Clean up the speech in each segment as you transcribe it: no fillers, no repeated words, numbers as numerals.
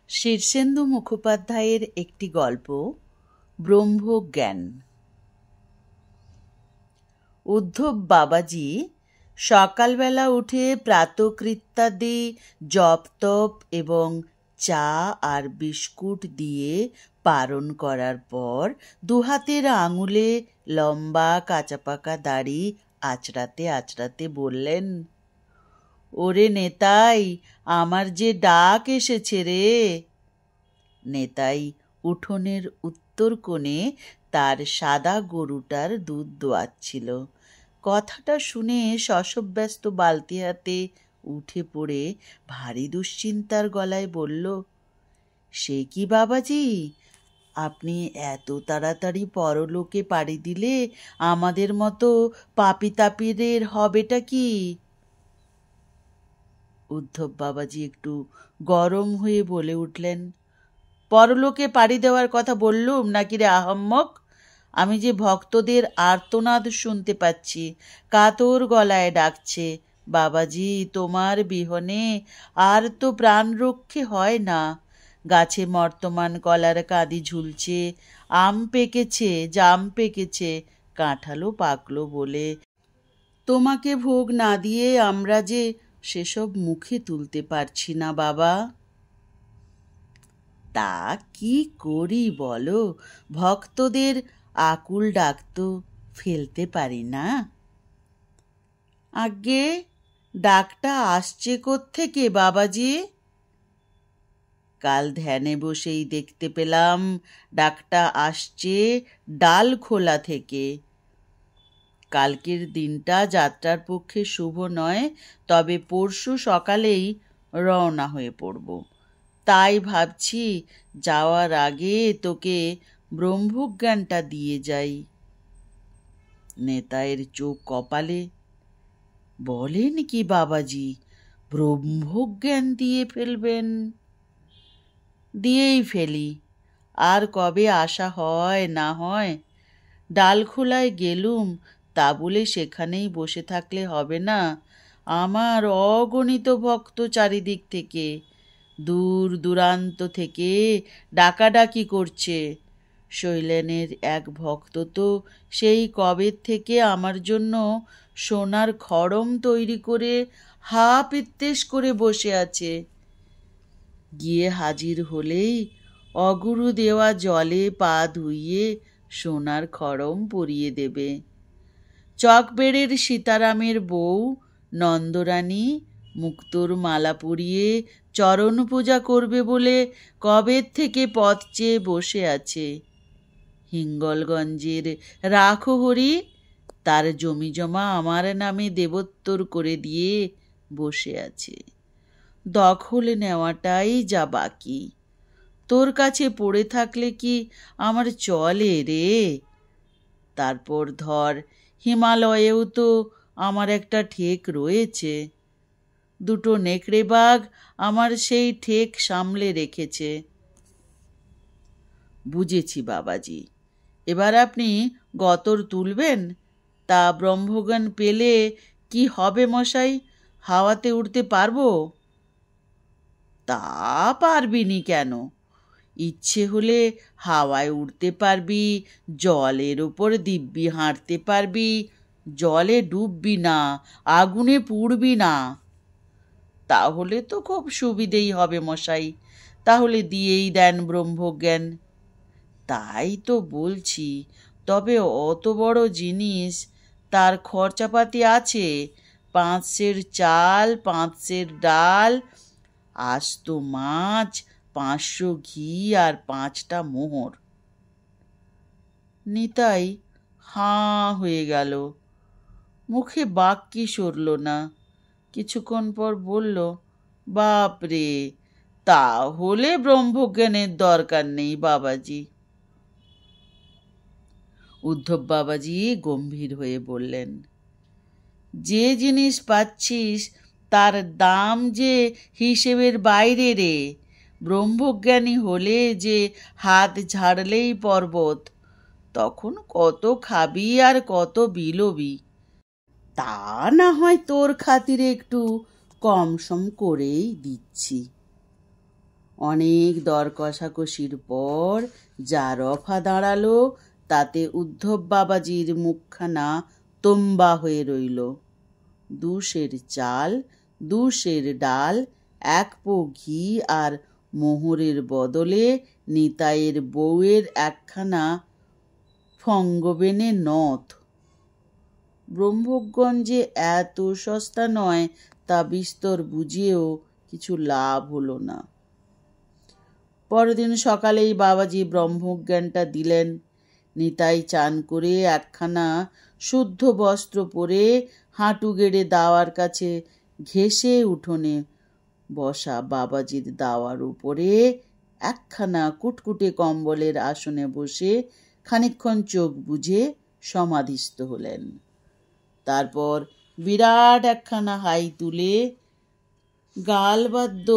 শীর্ষেন্দু মুখোপাধ্যায়ের একটি গল্প ব্রহ্মজ্ঞান। উদ্ধব বাবাজি সকালবেলা উঠে প্রাতকৃত্যাদি জপ তপ এবং চা আর বিস্কুট দিয়ে পারণ করার পর দুহাতের আঙুলে লম্বা কাঁচাপাকা দাড়ি আঁচড়াতে আঁচড়াতে বললেন, ওরে নেতাই, আমার যে ডাক এসেছে রে। নেতাই উঠোনের উত্তর কোণে তার সাদা গরুটার দুধ দোয়াচ্ছিল। কথাটা শুনে শশব্যস্ত বালতি হাতে উঠে পড়ে ভারী দুশ্চিন্তার গলায় বলল, সে কি বাবাজি, আপনি এত তাড়াতাড়ি পরলোকে পাড়ি দিলে আমাদের মতো পাপী তাপীদের হবেটা কি? উদ্ধব বাবাজি একটু গরম হয়ে বলে উঠলেন, পরলোকে পাড়ি দেওয়ার কথা বললুম নাকি রে আহাম্মক? আমি যে ভক্তদের আর্তনাদ শুনতে পাচ্ছি, কাতর গলায় ডাকছে, বাবাজি তোমার বিহনে আর তো প্রাণ রক্ষে হয় না। গাছে মর্তমান কলার কাঁদি ঝুলছে, আম পেকেছে, জাম পেকেছে, কাঁঠালও পাকলো বলে তোমাকে ভোগ না দিয়ে আমরা যে সেসব মুখে তুলতে পারছি না বাবা। তা কি করি বলো, ভক্তদের আকুল ডাক তো ফেলতে পারি না। আজ্ঞে, ডাকটা আসছে কোত্থেকে বাবাজি? কাল ধ্যানে বসেই দেখতে পেলাম ডাকটা আসছে ডালখোলা থেকে। কালকের দিনটা যাত্রার পক্ষে শুভ নয়, তবে পরশু সকালেই রওনা হয়ে পড়ব। তাই ভাবছি যাওয়ার আগে তোকে ব্রহ্মজ্ঞানটা দিয়ে যাই। নেতায়ের চোখ কপালে। বলেন কি বাবাজি, ব্রহ্মজ্ঞান দিয়ে ফেলবেন? দিয়েই ফেলি, আর কবে আসা হয় না হয়। ডালখোলায় গেলুম তা বলে সেখানেই বসে থাকলে হবে না। আমার অগণিত ভক্ত চারিদিক থেকে, দূর দূরান্ত থেকে ডাকাডাকি করছে। শৈলেনের এক ভক্ত তো সেই কবের থেকে আমার জন্য সোনার খড়ম তৈরি করে হা পিত্তেশ করে বসে আছে। গিয়ে হাজির হলেই অগুরু দেওয়া জলে পা ধুইয়ে সোনার খড়ম পরিয়ে দেবে। চকবেড়ের সীতারামের বউ নন্দরানী মুক্তোর মালা পরিয়ে চরণ পূজা করবে বলে কবের থেকে পথ চেয়ে বসে আছে। হিঙ্গলগঞ্জের রাখহরি তার জমি জমা আমার নামে দেবোত্তর করে দিয়ে বসে আছে। দখল নেওয়াটাই যা বাকি। তোর কাছে পড়ে থাকলে কি আমার চলে রে? তারপর ধর, হিমালয়েও তো আমার একটা ঠেক রয়েছে। দুটো নেকড়ে বাঘ আমার সেই ঠেক সামলে রেখেছে। বুঝেছি বাবাজি, এবার আপনি গতর তুলবেন। তা ব্রহ্মজ্ঞান পেলে কি হবে মশাই, হাওয়াতে উঠতে পারবো? তা পারবিনি কেন? ইচ্ছে হলে হাওয়ায় উড়তে পারবি, জলের ওপর দিব্যি হাঁটতে পারবি, জলে ডুববি না, আগুনে পুড়বি না। তাহলে তো খুব সুবিধেই হবে মশাই, তাহলে দিয়েই দেন ব্রহ্মজ্ঞান। তাই তো বলছি, তবে অত বড় জিনিস, তার খরচাপাতি আছে। 5 সের চাল, 5 সের ডাল, আস্ত মাছ, 500 ঘি আর 5টা মোহর। নিতাই হাঁ হয়ে গেল, মুখে বাক্যি সরল না। কিছুক্ষণ পর বলল, বাপরে, তাহলে ব্রহ্মজ্ঞানের দরকার নেই বাবাজি। উদ্ধব বাবাজি গম্ভীর হয়ে বললেন, যে জিনিস পাচ্ছিস তার দাম যে হিসেবের বাইরে রে। ব্রহ্মজ্ঞানী হলে যে হাত ঝাড়লেই পর্বত, তখন কত খাবি আর কত বিলোবি। তা না হয় তোর খাতিরে একটু কম সম করেই দিচ্ছি। অনেক দর কষাকষির পর যা রফা দাঁড়ালো তাতে উদ্ধব বাবাজির মুখখানা তোম্বা হয়ে রইল। 2 সের চাল, 2 সের ডাল, 1 পো ঘি আর মোহরের বদলে নিতাইয়ের বউয়ের একখানা ফঙ্গবেনে নথ। ব্রহ্মগঞ্জে এত সস্তা নয় তা বিস্তর বুঝিয়েও কিছু লাভ হলো না। পরদিন সকালেই বাবাজি ব্রহ্মজ্ঞানটা দিলেন। নিতাই চান করে একখানা শুদ্ধ বস্ত্র পরে হাঁটু গেড়ে দাওয়ার কাছে ঘেঁষে উঠোনে বসা বাবাজির দাওয়ার উপরে একখানা কুটকুটে কম্বলের আসনে বসে খানিকক্ষণ চোখ বুজে সমাধিস্থ হলেন। তারপর বিরাট একখানা হাই তুলে গালবাদ্য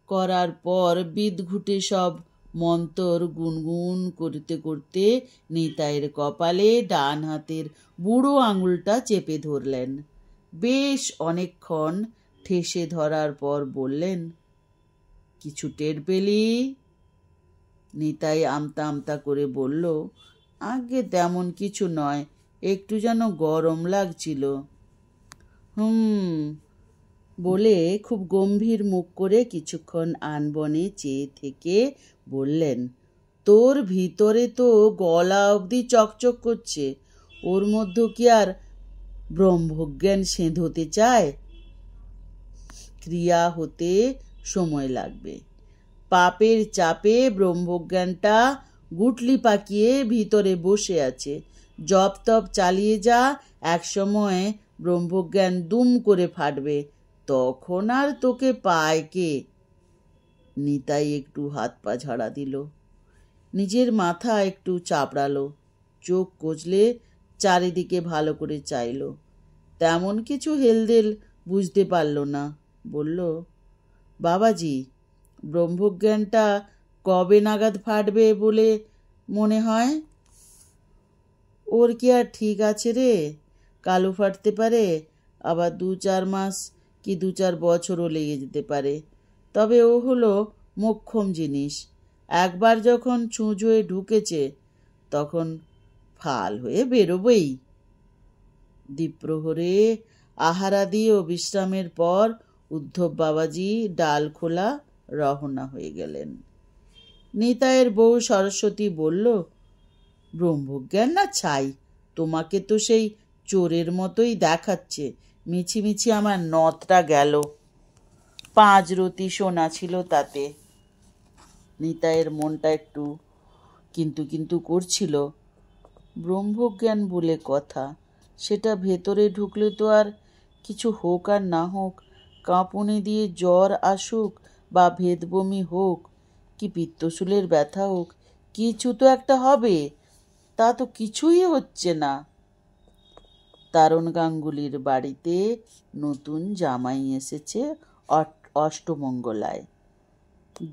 করার পর বিদঘুটে সব মন্তর গুনগুন করতে করতে নিতাইয়ের কপালে ডান হাতের বুড়ো আঙুলটা চেপে ধরলেন। বেশ অনেকক্ষণ ঠেসে ধরার পর বললেন, কিছু টের পেলি? নিতাই আমতা আমতা করে বলল, আগে তেমন কিছু নয়, একটু যেন গরম লাগছিল। বলে খুব গম্ভীর মুখ করে কিছুক্ষণ আনবনে চেয়ে থেকে বললেন, তোর ভিতরে তো গলা অবধি চকচক করছে, ওর মধ্যে কি আর ব্রহ্মজ্ঞান সেঁধতে চায়? ক্রিয়া হতে সময় লাগবে। পাপের চাপে ব্রহ্মজ্ঞানটা গুটলি পাকিয়ে ভিতরে বসে আছে। জপ তপ চালিয়ে যা, এক সময় ব্রহ্মজ্ঞান দুম করে ফাটবে, তখন আর তোকে পায় কে? নিতাই একটু হাত পা ঝাড়া দিল, নিজের মাথা একটু চাপড়ালো, চোখ কচলে চারিদিকে ভালো করে চাইল। তেমন কিছু হেলদেল বুঝতে পারল না। বলল, বাবাজি, ব্রহ্মজ্ঞানটা কবে নাগাদ ফাটবে বলে মনে হয়? ওর কি আর ঠিক আছে রে? কালও ফাটতে পারে, আবার 2-4 মাস কি 2-4 বছরও লেগে যেতে পারে। তবে ও হলো মোক্ষম জিনিস, একবার যখন ছুঁচ হয়ে ঢুকেছে তখন ফাল হয়ে বেরোবেই। দ্বীপ্রহরে আহারাদি ও বিশ্রামের পর উদ্ধব বাবাজি ডাল খোলা রওনা হয়ে গেলেন। নিতাইয়ের বউ সরস্বতী বলল, ব্রহ্মজ্ঞান না ছাই, তোমাকে তো সেই চোরের মতোই দেখাচ্ছে। মিছিমিছি আমার নথটা গেল, 5 রতি সোনা ছিল তাতে। নিতাইয়ের মনটা একটু কিন্তু কিন্তু করছিল। ব্রহ্মজ্ঞান বলে কথা, সেটা ভেতরে ঢুকলে তো আর কিছু হোক আর না হোক, কাঁপুনি দিয়ে জ্বর আসুক বা ভেদবমি হোক কি পিত্তশূলের ব্যথা হোক, কিছু তো একটা হবে। তা তো কিছুই হচ্ছে না। তারণ গাঙ্গুলির বাড়িতে নতুন জামাই এসেছে অষ্টমঙ্গলায়।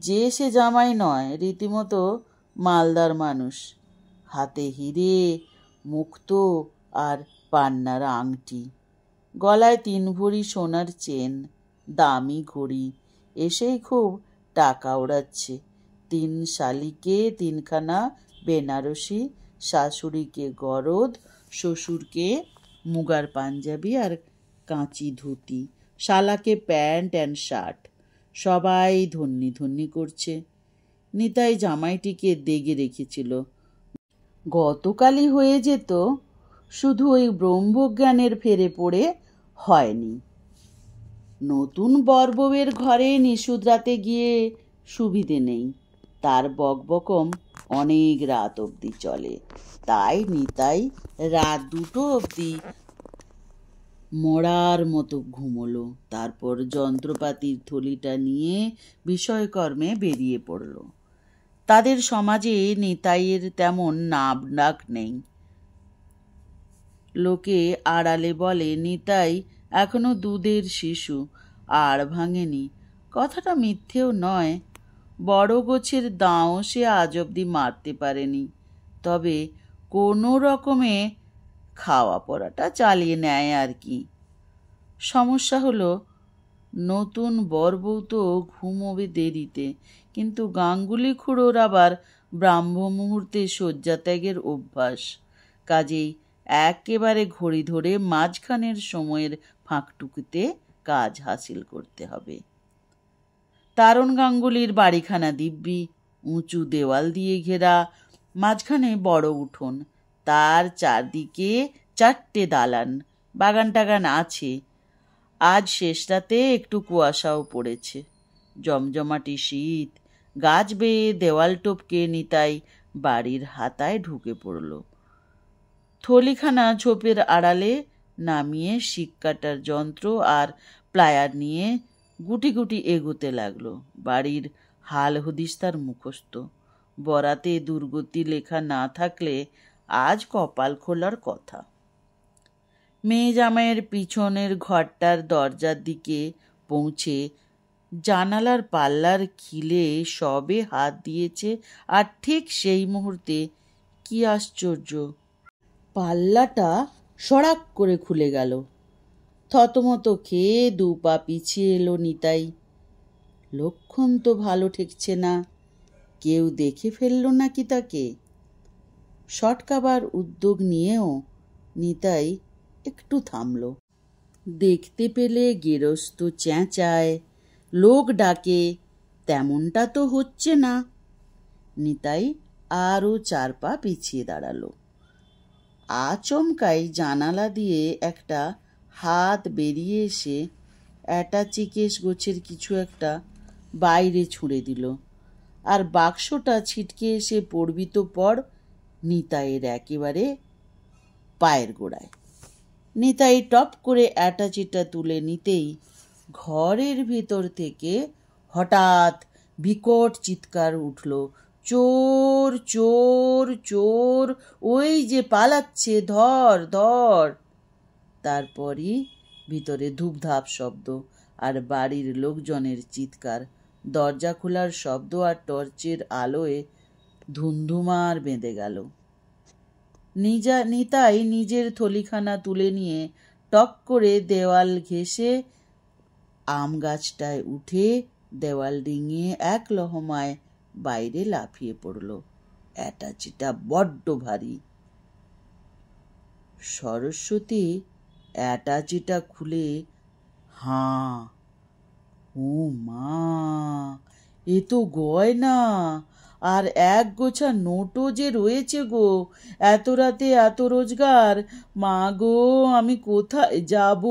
যে সে জামাই নয়, রীতিমতো মালদার মানুষ। হাতে হিরে, মুক্ত আর পান্নার আংটি, গলায় 3 ভরি সোনার চেন, দামি ঘড়ি। এসেই খুব টাকা ওড়াচ্ছে। 3 শালিকে 3খানা বেনারসি, শাশুড়িকে গরদ, শ্বশুরকে মুগার পাঞ্জাবি আর কাঁচি ধুতি, শালাকে প্যান্ট অ্যান্ড শার্ট। সবাই ধন্যি ধন্যি করছে। নিতাই জামাইটিকে দেগে রেখেছিল। গতকালই হয়ে যেত, শুধু ওই ব্রহ্মজ্ঞানের ফেরে পড়ে হয়নি। নতুন বরবউয়ের ঘরে নিশুধরাতে গিয়ে সুবিধে নেই, তার বকবকম অনেক রাত অবধি চলে। তাই নিতাই রাত 2টো অবধি মরার মতো ঘুমোলো। তারপর যন্ত্রপাতির থলিটা নিয়ে বিষয়কর্মে বেরিয়ে পড়ল। তাদের সমাজে নিতাইয়ের তেমন নাম ডাক নেই। লোকে আড়ালে বলে, নিতাই এখনো দুধের শিশু, আর ভাঙেনি। কথাটা মিথ্যেও নয়। বড় গোছের দাঁও সে আজ অবধি মারতে পারেনি, তবে কোনো রকমে খাওয়া পড়াটা চালিয়ে নেয় আর কি। সমস্যা হলো নতুন বরবউ তো ঘুমোবে দেরিতে, কিন্তু গাঙ্গুলি খুড়োর আবার ব্রাহ্ম মুহূর্তে শয্যাত্যাগের অভ্যাস। কাজেই একেবারে ঘড়ি ধরে মাঝখানের সময়ের ফাঁকটুকুতে কাজ হাসিল করতে হবে। তারণ গাঙ্গুলির বাড়িখানা দিব্যি, উঁচু দেওয়াল দিয়ে ঘেরা, মাঝখানে বড় উঠোন, তার চারদিকে 4টে দালান, বাগান টাগান আছে। আজ শেষ রাতে একটু কুয়াশাও পড়েছে। জমজমাটি শীত, গাছ বেয়ে দেওয়াল টপকে নিতাই বাড়ির হাতায় ঢুকে পড়ল। থলিখানা ঝোপের আড়ালে নামিয়ে শিক কাটার যন্ত্র আর প্লায়ার নিয়ে গুটি গুটি এগোতে লাগলো। বাড়ির হাল হদিস তার মুখস্থ। বরাতে দুর্গতি লেখা না থাকলে আজ কপাল খোলার কথা। মেয়ে জামাইয়ের পিছনের ঘরটার দরজার দিকে পৌঁছে জানালার পাল্লার খিলে সবে হাত দিয়েছে, আর ঠিক সেই মুহূর্তে কি আশ্চর্য, পাল্লাটা সড়াক করে খুলে গেল। থতমত খেয়ে 2 পা পিছিয়ে এলো নিতাই। লক্ষণ তো ভালো ঠেকছে না। কেউ দেখে ফেলল নাকি তাকে? সটকাবার উদ্যোগ নিয়েও নিতাই একটু থামল। দেখতে পেলে গেরস্ত চেঁচায়, লোক ডাকে, তেমনটা তো হচ্ছে না। নিতাই আরও 4 পা পিছিয়ে দাঁড়ালো। আচমকাই জানালা দিয়ে একটা হাত বেরিয়ে এসে অ্যাটাচিকেশ গোছের কিছু একটা বাইরে ছুঁড়ে দিল, আর বাক্সটা ছিটকে এসে পড়বি তো পড় নিতাইয়ের একেবারে পায়ের গোড়ায়। নিতাই টপ করে অ্যাটাচিটা তুলে নিতেই ঘরের ভিতর থেকে হঠাৎ বিকট চিৎকার উঠল, চোর চোর চোর, ওই যে পালাচ্ছে, ধর ধর। তারপরই ভিতরে ধূপধাপ শব্দ আর বাড়ির লোকজনের চিৎকার, দরজা খোলার শব্দ আর টর্চের আলোয় ধুন্ধুমার বেঁধে গেল। নিতাই নিজের থলিখানা তুলে নিয়ে টক করে দেওয়াল ঘেঁষে আম গাছটায় উঠে দেওয়াল ডিঙিয়ে এক লহমায় বাইরে লাফিয়ে পড়ল। অ্যাটাচিটা বড্ড ভারী। সরস্বতী অ্যাটাচিটা খুলে হাঁ, ও মা, এ তো গয়না, আর 1 গোছা নোটও যে রয়েছে গো। এত রাতে এত রোজগার, মা গো আমি কোথায় যাব?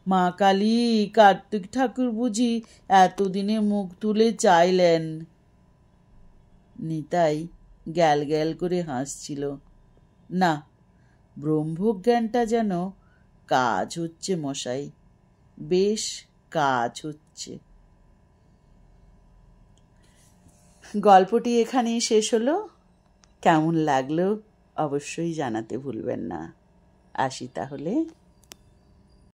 মা কালী, কার্তিক ঠাকুর বুঝি এতদিনে মুখ তুলে চাইলেন। নিতাই গ্যাল গ্যাল করে হাসছিল। না, ব্রহ্মজ্ঞানটা যেন কাজ হচ্ছে মশাই, বেশ কাজ হচ্ছে। গল্পটি এখানেই শেষ হলো। কেমন লাগলো অবশ্যই জানাতে ভুলবেন না। আসি তাহলে।